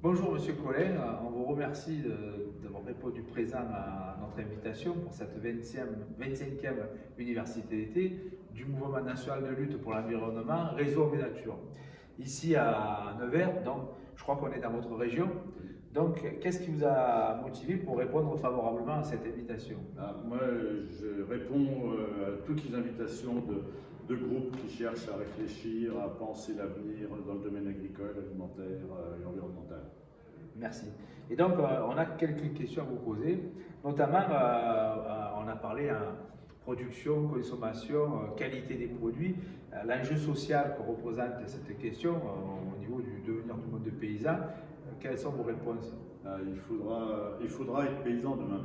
Bonjour Monsieur Collin, on vous remercie d'avoir répondu présent à notre invitation pour cette 25e université d'été du Mouvement national de lutte pour l'environnement, Réseau Homme et Nature. Ici à Nevers, donc je crois qu'on est dans votre région. Donc qu'est-ce qui vous a motivé pour répondre favorablement à cette invitation? Moi, je réponds à toutes les invitations de groupes qui cherchent à réfléchir, à penser l'avenir dans le domaine agricole, alimentaire et environnemental. Merci. Et donc, on a quelques questions à vous poser. Notamment, on a parlé production, consommation, qualité des produits, l'enjeu social que représente cette question au niveau du devenir du monde paysan. Quelles sont vos réponses? Il faudra être paysan demain.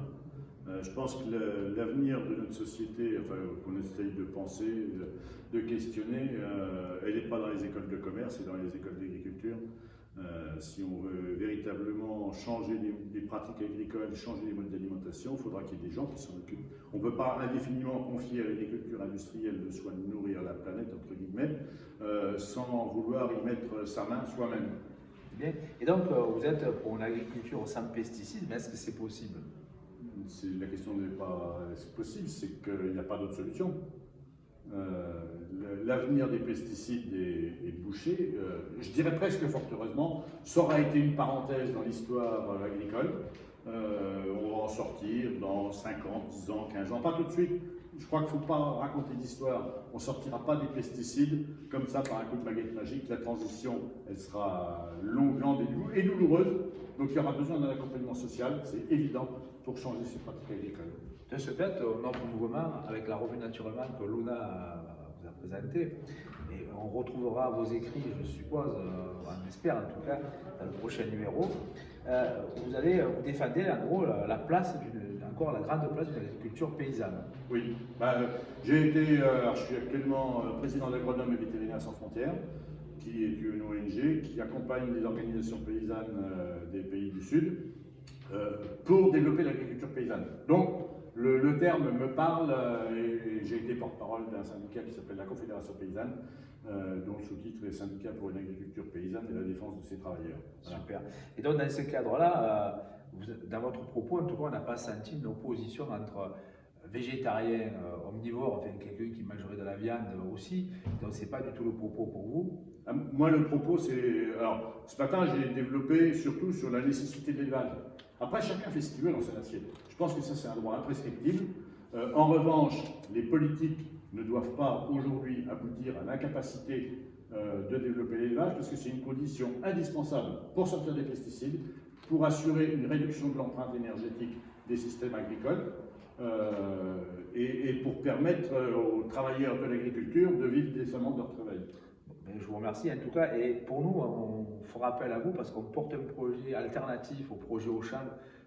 Je pense que l'avenir de notre société, enfin, qu'on essaye de penser, de questionner, elle n'est pas dans les écoles de commerce, elle est dans les écoles d'agriculture. Si on veut véritablement changer les pratiques agricoles, changer les modes d'alimentation, il faudra qu'il y ait des gens qui s'en occupent. On ne peut pas indéfiniment confier à l'agriculture industrielle le soin de nourrir la planète, entre guillemets, sans vouloir y mettre sa main soi-même. Bien. Et donc, vous êtes pour une agriculture sans pesticides, mais est-ce que c'est possible? La question n'est pas c'est possible, c'est qu'il n'y a pas d'autre solution. L'avenir des pesticides est bouché. Je dirais presque fort heureusement, ça aura été une parenthèse dans l'histoire agricole. On va en sortir dans 5 ans, 10 ans, 15 ans, pas tout de suite. Je crois qu'il ne faut pas raconter d'histoire. On ne sortira pas des pesticides comme ça par un coup de baguette magique. La transition, elle sera longue, lente et douloureuse. Donc il y aura besoin d'un accompagnement social, c'est évident, pour changer ces pratiques agricoles. De ce fait, notre mouvement, avec la revue naturellement que Luna vous a présentée, et on retrouvera vos écrits, je suppose, on espère en tout cas, dans le prochain numéro, vous défendez en gros la place, encore la grande place de l'agriculture paysanne. Oui, je suis actuellement président de l'Agronome et Vétérinaires sans frontières, qui est une ONG qui accompagne les organisations paysannes des pays du Sud pour développer l'agriculture paysanne. Donc, le terme me parle et j'ai été porte-parole d'un syndicat qui s'appelle la Confédération paysanne, dont le sous-titre est Syndicat pour une agriculture paysanne et la défense de ses travailleurs. Voilà. Super. Et donc, dans ce cadre-là, dans votre propos, en tout cas, on n'a pas senti une opposition entre végétarien, omnivore, enfin quelqu'un qui mangerait de la viande aussi. Donc, ce n'est pas du tout le propos pour vous. Moi, le propos, c'est... Alors, ce matin, j'ai développé surtout sur la nécessité de l'élevage. Après, chacun fait ce qu'il veut dans son assiette. Je pense que ça, c'est un droit imprescriptible. En revanche, les politiques ne doivent pas aujourd'hui aboutir à l'incapacité de développer l'élevage, parce que c'est une condition indispensable pour sortir des pesticides, pour assurer une réduction de l'empreinte énergétique des systèmes agricoles et pour permettre aux travailleurs de l'agriculture de vivre décemment de leur travail. Je vous remercie en tout cas, et pour nous, on fera appel à vous parce qu'on porte un projet alternatif au projet Auchan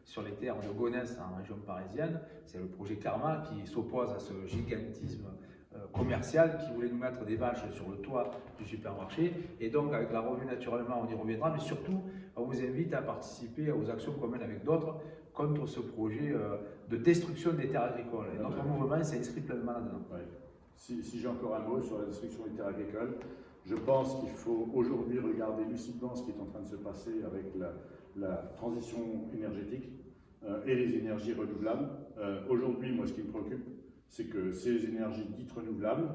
sur les terres de Gonesse en région parisienne. C'est le projet Karma qui s'oppose à ce gigantisme commercial qui voulait nous mettre des vaches sur le toit du supermarché. Et donc avec la revue naturellement, on y reviendra, mais surtout on vous invite à participer aux actions communes avec d'autres contre ce projet de destruction des terres agricoles. Et notre mouvement s'inscrit pleinement là-dedans. Ouais. Si j'ai encore un mot sur la destruction des terres agricoles, je pense qu'il faut aujourd'hui regarder lucidement ce qui est en train de se passer avec la transition énergétique et les énergies renouvelables. Aujourd'hui, moi, ce qui me préoccupe, c'est que ces énergies dites renouvelables,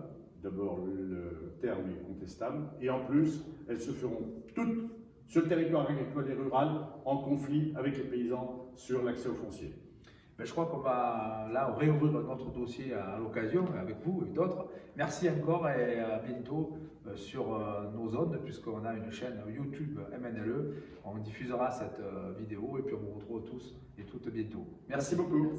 d'abord le terme est contestable, et en plus, elles se feront toutes sur le territoire agricole et rural en conflit avec les paysans sur l'accès au foncier. Je crois qu'on va là réouvrir notre dossier à l'occasion avec vous et d'autres. Merci encore et à bientôt sur nos ondes, puisqu'on a une chaîne YouTube MNLE. On diffusera cette vidéo et puis on vous retrouve tous et toutes bientôt. Merci beaucoup.